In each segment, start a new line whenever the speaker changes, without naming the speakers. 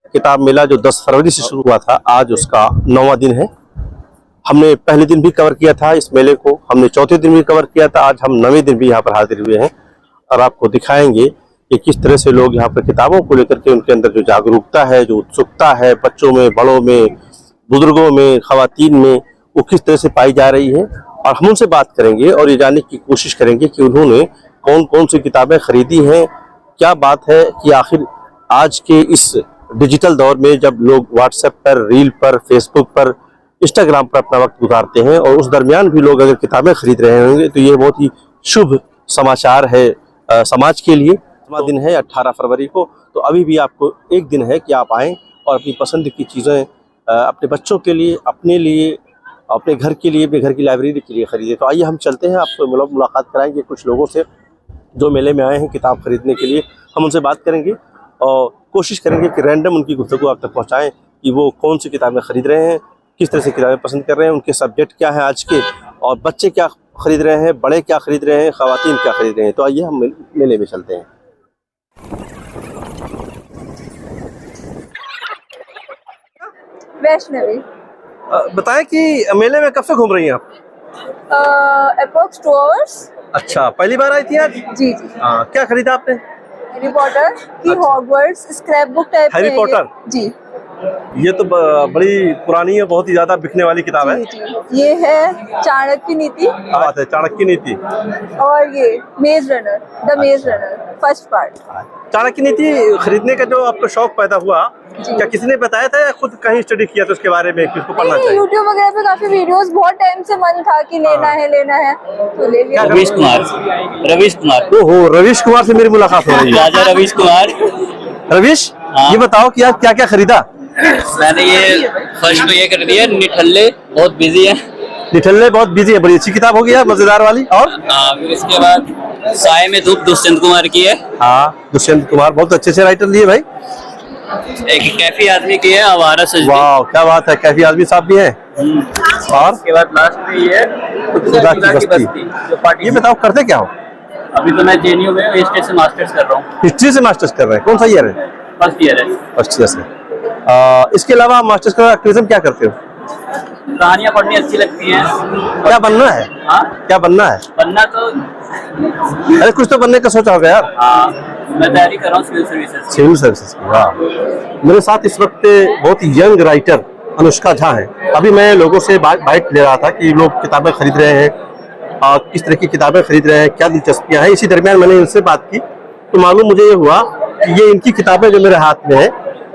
किताब मेला जो 10 फरवरी से शुरू हुआ था, आज उसका 9वां दिन है। हमने पहले दिन भी कवर किया था इस मेले को, हमने चौथे दिन भी कवर किया था, आज हम 9वें दिन भी यहाँ पर हाजिर हुए हैं और आपको दिखाएंगे कि किस तरह से लोग यहाँ पर किताबों को लेकर के उनके अंदर जो जागरूकता है, जो उत्सुकता है, बच्चों में, बड़ों में, बुजुर्गों में, खवातीन में, वो किस तरह से पाई जा रही है। और हम उनसे बात करेंगे और ये जानने की कोशिश करेंगे कि उन्होंने कौन कौन सी किताबें खरीदी हैं। क्या बात है कि आखिर आज के इस डिजिटल दौर में जब लोग व्हाट्सएप पर, रील पर, फेसबुक पर, इंस्टाग्राम पर अपना वक्त गुजारते हैं और उस दरमियान भी लोग अगर किताबें खरीद रहे होंगे तो ये बहुत ही शुभ समाचार है समाज के लिए। दिन है 18 फरवरी को, तो अभी भी आपको एक दिन है कि आप आएँ और अपनी पसंद की चीज़ें अपने बच्चों के लिए, अपने लिए, अपने घर के लिए, अपने घर की लाइब्रेरी के लिए खरीदे। तो आइए हम चलते हैं, आपको मुलाकात कराएंगे कुछ लोगों से जो मेले में आए हैं किताब खरीदने के लिए। हम उनसे बात करेंगे और कोशिश करेंगे कि रैंडम उनकी गुफ्तगू आप तक पहुंचाएं कि वो कौन सी किताबें खरीद रहे हैं, किस तरह से किताबें पसंद कर रहे हैं, उनके सब्जेक्ट क्या हैं आज के, और बच्चे क्या खरीद रहे हैं, बड़े क्या खरीद रहे हैं, खवातीन क्या खरीद रहे हैं। तो आइए हम मेले में चलते हैं।
वैष्णवी।
बताएं कि मेले में कब से घूम रही हैं आप?
Approx 2 hours.
अच्छा, पहली बार आई थी आज?
जी।
क्या खरीदा आपने?
हैरी पॉटर की Hogwarts scrapbook type.
Harry Potter?
जी।
ये तो बड़ी पुरानी है, बहुत ही ज्यादा बिकने वाली किताब है।
जी। ये है चाणक्य नीति।
क्या बात है, चाणक्य नीति।
और ये मेज रनर, द मेज रनर फर्स्ट पार्ट।
चाणक्य नीति खरीदने का जो आपको शौक पैदा हुआ, क्या किसी ने बताया था या खुद कहीं स्टडी किया था उसके बारे में कि उसको पढ़ना चाहिए?
यूट्यूब वगैरह पे काफी वीडियोस, बहुत टाइम से मन था कि लेना है तो ले लिया।
रवीश कुमार।
ओहो, रवीश कुमार से मेरी मुलाकात हो रही है।
राजा रवीश कुमार।
रवीश, ये बताओ कि आप क्या क्या खरीदा?
मैंने ये फर्स्ट में ये कर दिया, निठल्ले बहुत बिजी है।
निठल्ले बहुत बिजी है, बड़ी अच्छी किताब होगी यार, मजेदार वाली। और
इसके बाद साय में धूप दुष्यंत कुमार की है।
हाँ, दुष्यंत कुमार बहुत अच्छे राइटर लिए भाई।
एक कैफी आदमी की है, आवारा सजदी।
वाह, क्या बात है, कैफी आदमी साहब भी हैं। और
उसके बाद लास्ट में ये
खुदा की बस्ती। ये बताओ करते क्या हो?
अभी तो मैं जेएनयू में हिस्ट्री से मास्टर्स कर रहा हूँ।
हिस्ट्री से मास्टर्स कर रहे हैं? कौन सा ईयर है?
फर्स्ट ईयर है।
फर्स्ट ईयर से। इसके अलावा मास्टर्स का एक्टिविज्म क्या करते हो?
कहानियाँ पढ़नी अच्छी लगती हैं।
क्या बनना है?
हाँ,
क्या बनना है?
बनना तो
अरे कुछ तो बनने का सोचा होगा यार।
हाँ, मैं तैयारी कर रहा हूँ सिविल सर्विसेज।
सिविल सर्विसेज की। वाह। मेरे साथ इस वक्त बहुत यंग राइटर अनुष्का झा है। अभी मैं लोगों से बाइट ले रहा था कि लोग किताबें खरीद रहे हैं, किस तरह की किताबें खरीद रहे हैं, क्या दिलचस्पियां हैं। इसी दरमियान मैंने इनसे बात की तो मालूम मुझे ये हुआ कि ये इनकी किताबें जो मेरे हाथ में है,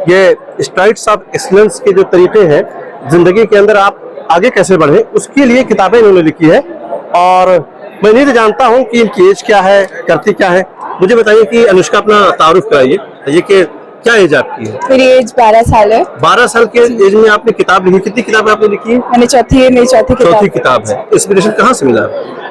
ये स्ट्राइड्स ऑफ एक्सीलेंस के जो तरीके हैं जिंदगी के अंदर आप आगे कैसे बढ़े, उसके लिए किताबें इन्होंने लिखी है। और मैं नहीं जानता हूँ कि इनकी एज क्या है, करती क्या है। मुझे बताइए कि अनुष्का अपना तारुफ कराइए, ये कि क्या एज आपकी है?
मेरी एज 12 साल है।
12 साल के एज में आपने किताब लिखी? कितनी किताबें आपने लिखी है?
मैंने चौथी
किताब है। इंस्पिरेशन कहाँ से मिला?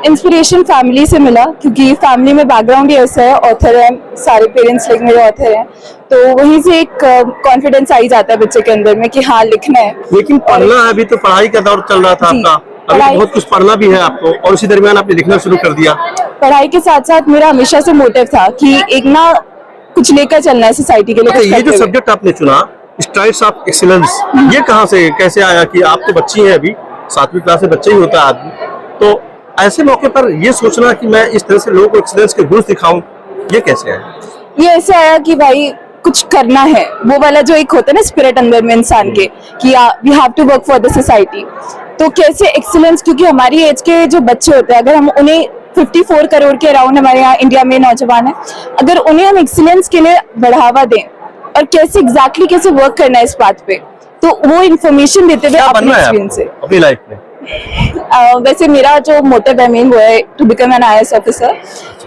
इंस्पिरेशन फैमिली से मिला, क्योंकि फैमिली में बैकग्राउंड ही ऐसा है, ऑथर है, सारे पेरेंट्स लाइक मेरे ऑथर हैं, तो वहीं से एक कॉन्फिडेंस आई जाता है बच्चे के अंदर में कि हाँ लिखना है।
लेकिन पढ़ना है, अभी तो पढ़ाई का दौर चल रहा था आपका, अभी बहुत कुछ पढ़ना भी है आपको, और इसी दरमियान आपने लिखना शुरू कर दिया।
पढ़ाई के साथ साथ मेरा हमेशा से मोटिव था कि एक ना कुछ लेकर चलना है सोसाइटी के लिए।
ये जो सब्जेक्ट आपने चुना, स्ट्राइड्स ऑफ एक्सीलेंस, ये कहाँ से कैसे आया? कि आप तो बच्ची हैं, अभी 7वीं क्लास में बच्चा ही होता है आदमी, तो ऐसे मौके पर ये सोचना कि मैं इस तरह से लोगों को एक्सीलेंस के गुण दिखाऊं, ये कैसे आया?
ये ऐसे आया कि भाई कुछ करना है, वो वाला जो एक होता है ना स्पिरिट अंदर में इंसान के कि we have to work for the society. तो कैसे एक्सीलेंस, क्योंकि हमारी एज के जो बच्चे होते हैं, अगर हम उन्हें 54 करोड़ के अराउंड हमारे यहाँ इंडिया में नौजवान है, अगर उन्हें हम एक्सीलेंस के लिए बढ़ावा दें और कैसे वर्क करना है इस बात पे, तो वो इन्फॉर्मेशन देते हुए अपने एक्सपीरियंस से
अपनी लाइफ में।
वैसे मेरा जो मोटिव है मेन वो है to become an IAS officer,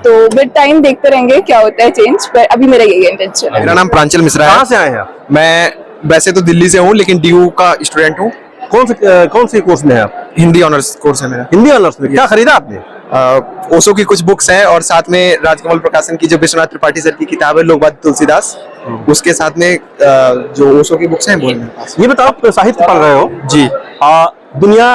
तो विद टाइम देखते रहेंगे क्या होता है चेंज, पर अभी मेरा यही इंटेंशन है।
मेरा नाम प्रांचल मिश्रा है।
कहाँ से आए हैं आप?
मैं वैसे तो दिल्ली से हूँ, लेकिन DU का स्टूडेंट हूँ।
कौन से कोर्स में है आप?
हिंदी ऑनर्स कोर्स है मेरा।
हिंदी ऑनर्स में क्या खरीदा आपने?
ओशो की कुछ बुक्स हैं और साथ में राजकमल प्रकाशन की जो विश्वनाथ त्रिपाठी सर की किताब है लोकवाद तुलसीदास, उसके साथ में जो ओशो की बुक्स हैं वो मेरे पास।
ये बताओ, आप साहित्य पढ़ रहे हो?
जी।
दुनिया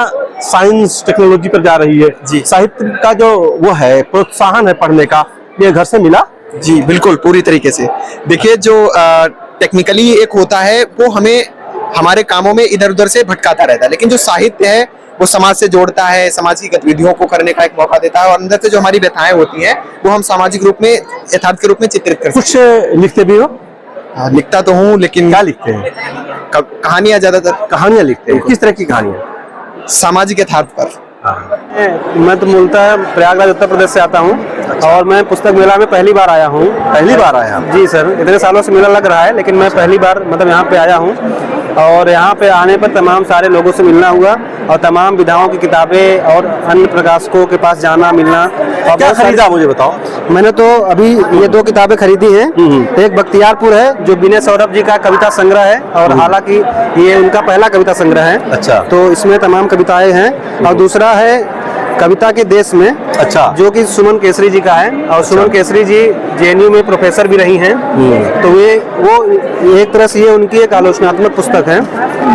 साइंस टेक्नोलॉजी पर जा रही है
जी।
साहित्य का जो वो है प्रोत्साहन है पढ़ने का, ये घर से मिला?
जी बिल्कुल, पूरी तरीके से। देखिए, जो टेक्निकली एक होता है वो हमें हमारे कामों में इधर उधर से भटकाता रहता है, लेकिन जो साहित्य है वो समाज से जोड़ता है, समाज की गतिविधियों को करने का एक मौका देता है और अंदर से जो हमारी व्यथाएं होती हैं वो हम सामाजिक रूप में यथार्थ के रूप में चित्रित कर
कुछ लिखते भी हो?
लिखता तो हूँ, लेकिन
क्या लिखते हैं?
कहानियां ज्यादातर,
कहानियां लिखते हैं। किस तरह की कहानियां?
सामाजिक यथार्थ पर।
मैं तो मूलतः प्रयागराज उत्तर प्रदेश से आता हूँ और मैं पुस्तक मेला में पहली बार आया हूँ।
पहली बार आया आप?
जी सर, इतने सालों से मेला लग रहा है लेकिन मैं पहली बार मतलब यहाँ पे आया हूँ और यहाँ पे आने पर तमाम सारे लोगों से मिलना हुआ और तमाम विधाओं की किताबें और अन्य प्रकाशकों के पास जाना मिलना। और
क्या खरीदा मुझे बताओ?
मैंने तो अभी ये 2 किताबें खरीदी हैं। एक बख्तियारपुर है जो विनय सौरभ जी का कविता संग्रह है और हालांकि ये उनका पहला कविता संग्रह है।
अच्छा।
तो इसमें तमाम कविताएं हैं। और दूसरा है कविता के देश में,
अच्छा,
जो कि सुमन केसरी जी का है और सुमन केसरी जी जेएनयू में प्रोफेसर भी रही हैं। तो वो एक तरह से ये उनकी एक आलोचनात्मक पुस्तक है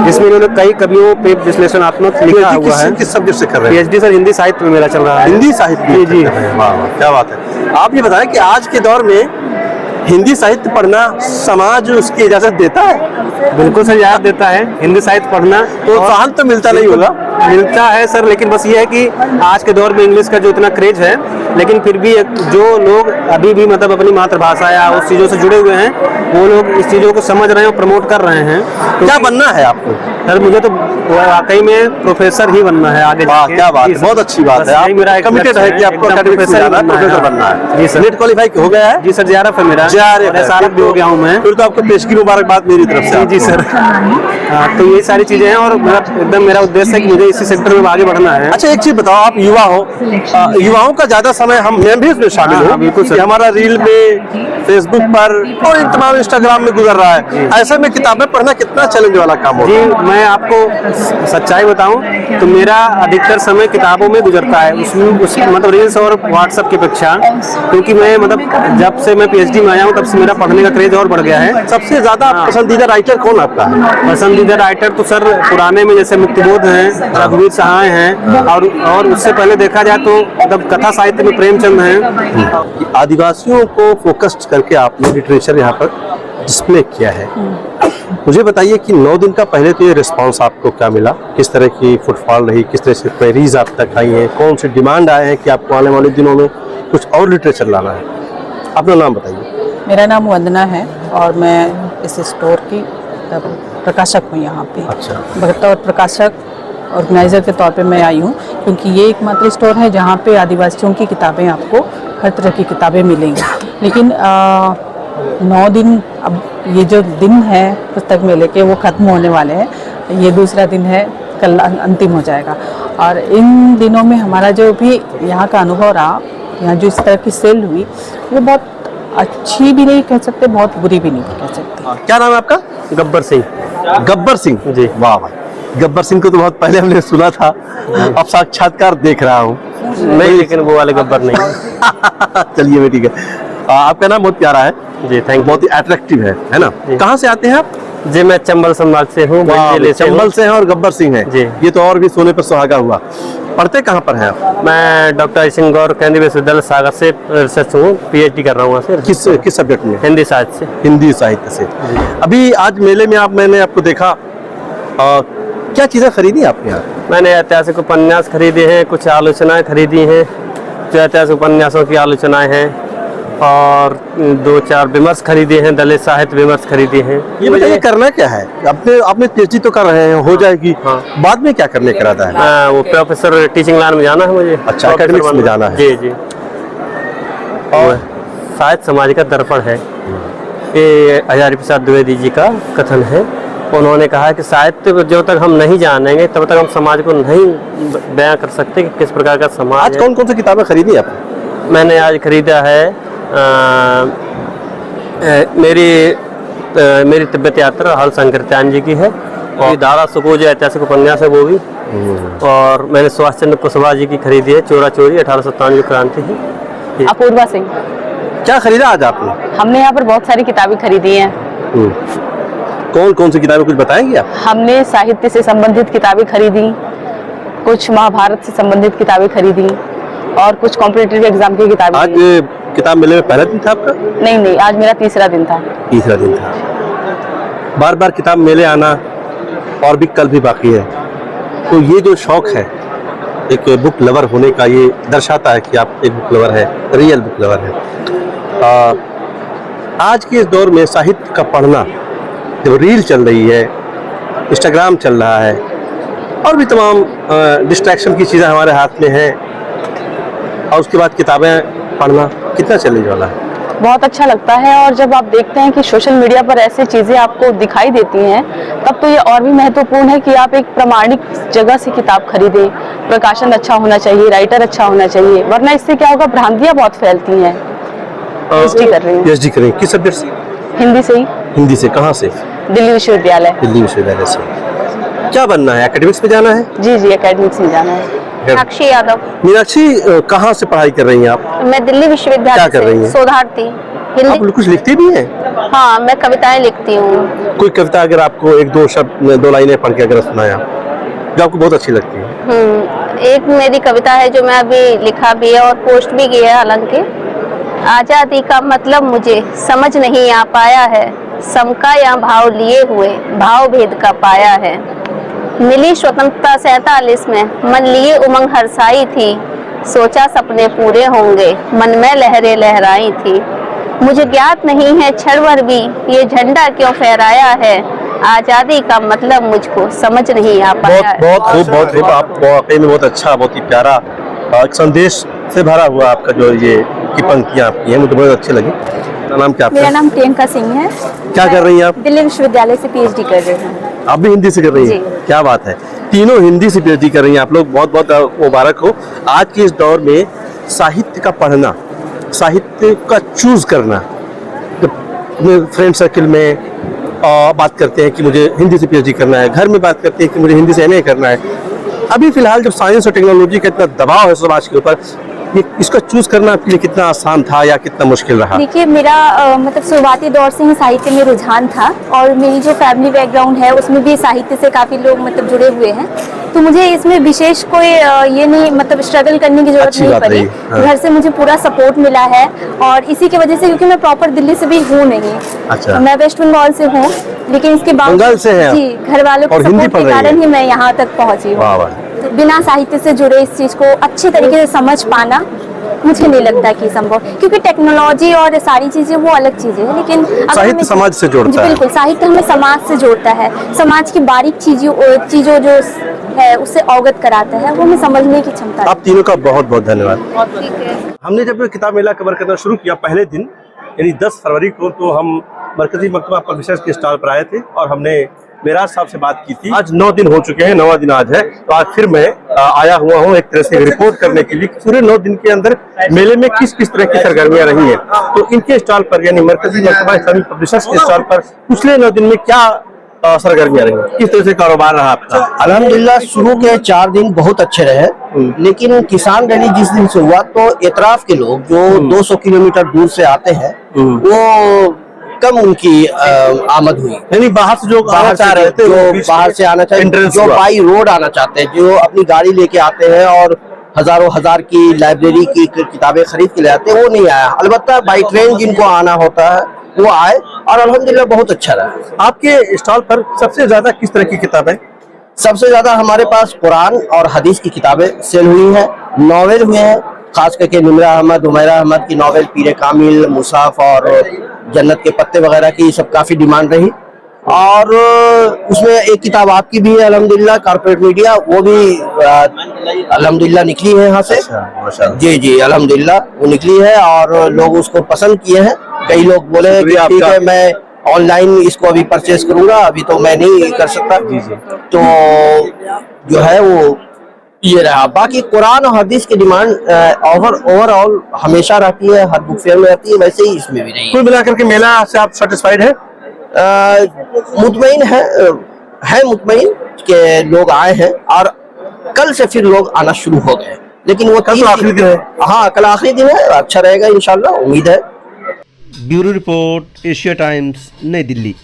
जिसमें उन्होंने कई कवियों पे विश्लेषणात्मक लिखा हुआ है।
किस सब्जेक्ट से कर रहे हैं?
पीएचडी सर हिंदी साहित्य में मेरा चल रहा है।
हिंदी साहित्य?
जी जी।
वाह वाह, क्या बात है। आप ये बताएं कि आज के दौर में हिंदी साहित्य पढ़ना समाज उसकी इजाजत देता है?
बिल्कुल सर, इजाजत देता है हिंदी साहित्य पढ़ना।
प्रोत्साहन तो मिलता नहीं होगा?
मिलता है सर, लेकिन बस ये है कि आज के दौर में इंग्लिश का जो इतना क्रेज है, लेकिन फिर भी जो लोग अभी भी मतलब अपनी मातृभाषा या उस चीज़ों से जुड़े हुए हैं वो लोग इस चीज़ों को समझ रहे हैं और प्रमोट कर रहे हैं।
क्या बनना है आपको?
सर मुझे तो वाकई में प्रोफेसर ही बनना है आगे जाके।
क्या बात है, बहुत अच्छी बात है।
यही मेरा
आप कमिटेड है कि आपको प्रोफेसर बनना है।
जी सर।
नेट क्वालिफाई हो गया है?
जी सर, JRF है मेरा। SRF भी हो गया हूँ मैं।
फिर तो आपको पेश की मुबारकबाद मेरी तरफ से।
जी सर। तो ये सारी चीजें हैं और एकदम मेरा उद्देश्य है कि मुझे इसी सेक्टर में आगे बढ़ना है।
अच्छा, एक चीज बताओ, आप युवा हो, युवाओं का ज्यादा समय मैं भी इसमें शामिल हूँ।
बिल्कुल सर।
हमारा रील में, फेसबुक पर और इन तमाम इंस्टाग्राम में गुजर रहा है। ऐसे में किताबें पढ़ना कितना चैलेंज वाला काम होता है?
जी, मैं आपको सच्चाई बताऊं तो मेरा अधिकतर समय किताबों में गुजरता है, उसमें मतलब रील्स और व्हाट्सएप की अपेक्षा, क्योंकि मैं मतलब जब से मैं PhD में आया हूं तब से मेरा पढ़ने का क्रेज और बढ़ गया है।
सबसे ज्यादा पसंदीदा राइटर कौन आपका है?
पसंदीदा राइटर तो सर पुराने में जैसे मुक्तिबोध हैं, रघुवीर सहाय हैं और उससे पहले देखा जाए तो मतलब कथा साहित्य में प्रेमचंद हैं।
आदिवासियों को फोकस्ड करके आपने लिटरेचर यहाँ पर डिस्प्ले किया है। मुझे बताइए कि 9 दिन का पहले तो ये रिस्पांस आपको क्या मिला? किस तरह की फुटफॉल रही? किस तरह से क्वेरीज आप तक आई हैं? कौन से डिमांड आए हैं कि आपको आने वाले दिनों में कुछ और लिटरेचर लाना है? अपना नाम बताइए।
मेरा नाम वंदना है और मैं इस स्टोर की प्रकाशक हूँ यहाँ पे।
अच्छा।
बतौर प्रकाशक ऑर्गेनाइज़र के तौर पे मैं आई हूँ क्योंकि ये एकमात्र स्टोर है जहाँ पे आदिवासियों की किताबें आपको हर तरह की किताबें मिलेंगी। लेकिन 9 दिन, अब ये जो दिन है पुस्तक मेले के वो ख़त्म होने वाले हैं। ये दूसरा दिन है, कल अंतिम हो जाएगा। और इन दिनों में हमारा जो भी यहाँ का अनुभव रहा, यहाँ जो इस तरह की सेल हुई वो बहुत अच्छी भी नहीं कह सकते, बहुत बुरी भी नहीं कह सकते।
क्या नाम है आपका?
गब्बर सिंह।
गब्बर सिंह जी, वाह भाई। गब्बर सिंह को तो बहुत पहले हमने सुना था, अब साक्षात्कार देख रहा हूँ।
नहीं, लेकिन वो वाले गब्बर नहीं।
चलिए मैं, ठीक है। आपका नाम बहुत प्यारा है
जी, थैंक
बहुत ही अट्रैक्टिव है ना? कहाँ से आते हैं आप?
जी, मैं चंबल संभाग से हूँ।
चंबल से हैं और गब्बर सिंह हैं
जी।
ये तो और भी सोने पर सुहागा हुआ। पढ़ते कहाँ पर हैं आप?
मैं डॉक्टर सिंह गौर केंद्रीय विश्वविद्यालय सागर से रिसर्च हूँ, PhD कर रहा हूँ वहाँ से।
किस सब्जेक्ट में?
हिंदी साहित्य से।
हिंदी साहित्य से। अभी आज मेले में मैंने आपको देखा, क्या चीजें खरीदी आपने यहाँ?
मैंने ऐतिहासिक उपन्यास खरीदे हैं, कुछ आलोचनाएं खरीदी हैं, जो ऐतिहासिक उपन्यासों की आलोचनाएं हैं, और 2-4 विमर्श खरीदे हैं, दलित साहित्य विमर्श खरीदे हैं।
ये बताइए करना क्या है? आपने PhD तो कर रहे हैं, हो जाएगी।
हाँ।
बाद में क्या करने का इरादा है?
वो प्रोफेसर टीचिंग लाइन में जाना है मुझे।
अच्छा, एकेडमिक्स में जाना है।
जी जी। और साहित्य समाज का दर्पण है, ये हजारी प्रसाद द्विवेदी जी का कथन है। उन्होंने कहा कि साहित्य को जब तक हम नहीं जानेंगे तब तक हम समाज को नहीं बयां कर सकते कि किस प्रकार का समाज
आज
है।
कौन कौन सी किताबें खरीदी आपने?
मैंने आज खरीदा है मेरी तिब्बत यात्रा हल संकीर्त्यान जी की है, और दारा सुको जो ऐतिहासिक उपन्यास है वो भी, और मैंने सुभाष चंद्र कुशवाहा जी की खरीदी है, चोरा चोरी 1857 जो क्रांति है।
अपूर्वा सिंह।
क्या खरीदा आज आपने?
हमने यहाँ पर बहुत सारी किताबें खरीदी हैं।
कौन कौन सी किताबें, कुछ बताएंगे आप?
हमने साहित्य से संबंधित किताबें खरीदी, कुछ महाभारत से संबंधित किताबें खरीदी और कुछ कॉम्पिटिटिव एग्जाम की किताबें।
आज किताब मेले में पहला दिन था आपका?
नहीं, आज मेरा तीसरा दिन था।
तीसरा दिन था। बार बार किताब मेले आना और भी कल भी बाकी है। तो ये जो शौक है एक बुक लवर होने का, ये दर्शाता है कि आप एक बुक लवर है, रियल बुक लवर है। आज के इस दौर में साहित्य का पढ़ना, जब रील चल रही है, इंस्टाग्राम चल रहा है और भी तमाम डिस्ट्रैक्शन की चीज़ें हमारे हाथ में हैं, और उसके बाद किताबें पढ़ना कितना चैलेंज वाला है।
बहुत अच्छा लगता है। और जब आप देखते हैं कि सोशल मीडिया पर ऐसी चीज़ें आपको दिखाई देती हैं, तब तो ये और भी महत्वपूर्ण है कि आप एक प्रामाणिक जगह से किताब खरीदें। प्रकाशन अच्छा होना चाहिए, राइटर अच्छा होना चाहिए, वरना इससे क्या होगा, भ्रांतियाँ बहुत फैलती हैं। PhD कर रही हूँ।
PhD कर रही हैं, किस सब्जेक्ट से?
हिंदी से ही।
हिंदी से, कहाँ से?
दिल्ली विश्वविद्यालय।
दिल्ली विश्वविद्यालय से। क्या बनना है, एकेडमिक्स में जाना है?
जी जी, एकेडमिक्स में जाना है।
मीनाक्षी यादव।
मीनाक्षी, कहाँ से पढ़ाई कर रही हैं आप?
मैं दिल्ली विश्वविद्यालय
क्या कर रही हैं?
शोधार्थी हिंदी।
आप कुछ लिखती भी हैं?
हाँ, मैं कविताएं लिखती हूँ।
कोई कविता अगर आपको एक दो शब्द, दो लाइनें पढ़ के अगर सुनाया जो आपको बहुत अच्छी लगती है?
एक मेरी कविता है जो मैं अभी लिखा भी है और पोस्ट भी किया है। हालांकि आजादी का मतलब मुझे समझ नहीं आ पाया है, समका या भाव लिए हुए भाव भेद का पाया है। मिली स्वतंत्रता 47 में, मन लिए उमंग हर्षाई थी, सोचा सपने पूरे होंगे, मन में लहरें लहराई थी। मुझे ज्ञात नहीं है क्षण भर भी ये झंडा क्यों फहराया है, आजादी का मतलब मुझको समझ नहीं आ पाया है।
बहुत खूब, बहुत खूब। आप वाकई में बहुत अच्छा, बहुत ही प्यारा एक संदेश से भरा हुआ आपका जो ये की पंक्तियां आपकी हैं, मुझे बहुत अच्छी लगी। नाम क्या आपका?
मेरा नाम प्रियंका सिंह है।
क्या कर रही हैं आप?
दिल्ली विश्वविद्यालय से PhD कर रही हूँ।
आप भी हिंदी से कर रही हैं? क्या बात है, तीनों हिंदी से PhD कर रही हैं आप लोग, बहुत बहुत मुबारक हो। आज के इस दौर में साहित्य का पढ़ना, साहित्य का चूज करना, फ्रेंड सर्किल में बात करते हैं कि मुझे हिंदी से PhD करना है, घर में बात करते हैं कि मुझे हिंदी से MA करना है। अभी फिलहाल जब साइंस और टेक्नोलॉजी का इतना दबाव है समाज के ऊपर, ये इसका चूज करना आपके लिए कितना आसान था या कितना मुश्किल रहा?
देखिए, मेरा मतलब शुरुआती दौर से ही साहित्य में रुझान था और मेरी जो फैमिली बैकग्राउंड है उसमें भी साहित्य से काफ़ी लोग मतलब जुड़े हुए हैं, तो मुझे इसमें विशेष कोई ये नहीं मतलब स्ट्रगल करने की जरूरत नहीं पड़ी।
हाँ।
घर से मुझे पूरा सपोर्ट मिला है और इसी की वजह से, क्योंकि मैं प्रॉपर दिल्ली से भी हूँ नहीं।
अच्छा।
मैं वेस्ट बंगाल से हूँ, लेकिन इसके
बंगाल
बावजूद
से हैं आप?
जी, घर वालों के सपोर्ट के कारण ही मैं यहाँ तक पहुँची हूँ।
वाह वाह।
तो बिना साहित्य से जुड़े इस चीज़ को अच्छे तरीके से समझ पाना मुझे नहीं लगता कि संभव, क्योंकि टेक्नोलॉजी और सारी चीजें वो अलग चीजें हैं, लेकिन
साहित्य समाज से जोड़ता है।
बिल्कुल, साहित्य हमें समाज से जोड़ता है, समाज की बारीक चीजों जो है उससे अवगत कराता है, वो हमें समझने की क्षमता है।
आप तीनों का बहुत बहुत धन्यवाद।
ठीक है।
हमने जब किताब मेला कवर करना शुरू किया पहले दिन, यानी 10 फरवरी को, तो हम मरकजी मकतबा पब्लिशर्स के स्टॉल पर आए थे और हमने मेराज साहब से बात की थी। आज 9 दिन हो चुके हैं, 9वां दिन आज है, तो आज फिर मैं आया हुआ हूँ एक तरह से रिपोर्ट करने के लिए पूरे 9 दिन के अंदर मेले में किस किस तरह की सरगर्मियां रही हैं। तो इनके स्टॉल पर, यानी मरकजी मकतबा इस्लामी पब्लिशर्स के स्टॉल पर पिछले 9 दिन में क्या सरगर्मियां रही, किस तरह से कारोबार रहा आपका?
अल्हम्दुलिल्लाह शुरू के 4 दिन बहुत अच्छे रहे, लेकिन किसान रैली जिस दिन से हुआ तो एतराफ के लोग जो 200 किलोमीटर दूर से आते हैं वो कम उनकी आमद हुई।
यानी बाहर से जो
बाहर से
रहे थे,
जो बाहर से आना चाहते, जो बाई रोड आना चाहते हैं, जो अपनी गाड़ी लेके आते हैं और हजारों हजार की लाइब्रेरी की किताबें खरीद के ले आते हैं, वो नहीं आया। अलबत्ता बाई ट्रेन जिनको आना होता है वो आए और अल्हम्दुलिल्लाह बहुत अच्छा रहा।
आपके स्टॉल पर सबसे ज्यादा किस तरह की किताबें?
सबसे ज्यादा हमारे पास कुरान और हदीस की किताबें सेल हुई हैं, नॉवेल हुए हैं, खास करके निमरा अहमद, उमैरा अहमद की नॉवेल पीरे कामिल, मुसाफ और जन्नत के पत्ते वगैरह की सब काफी डिमांड रही। और उसमें एक किताब आपकी भी है अल्हम्दुलिल्लाह, कारपोरेट मीडिया, वो भी अल्हम्दुलिल्लाह निकली है यहाँ से। जी जी अल्हम्दुलिल्लाह वो निकली है और लोग उसको पसंद किए हैं। कई लोग बोले हैं कि ठीक है मैं ऑनलाइन इसको अभी परचेज करूंगा, अभी तो मैं नहीं कर सकता। तो जो है वो ये रहा। बाकी कुरान और हदीस की डिमांड ओवरऑल हमेशा रहती है, हर बुक फेयर में रहती है, वैसे ही इसमें भी रही है।
कुल मिलाकर के मेला से आप सेटिस्फाइड है?
मुतमईन है मुतमईन के लोग आए हैं और कल से फिर लोग आना शुरू हो गए, लेकिन वो
कल तो आखिरी दिन है।
हाँ कल आखिरी दिन है, अच्छा रहेगा इंशाल्लाह, उम्मीद है।
ब्यूरो रिपोर्ट, एशिया टाइम्स, नई दिल्ली।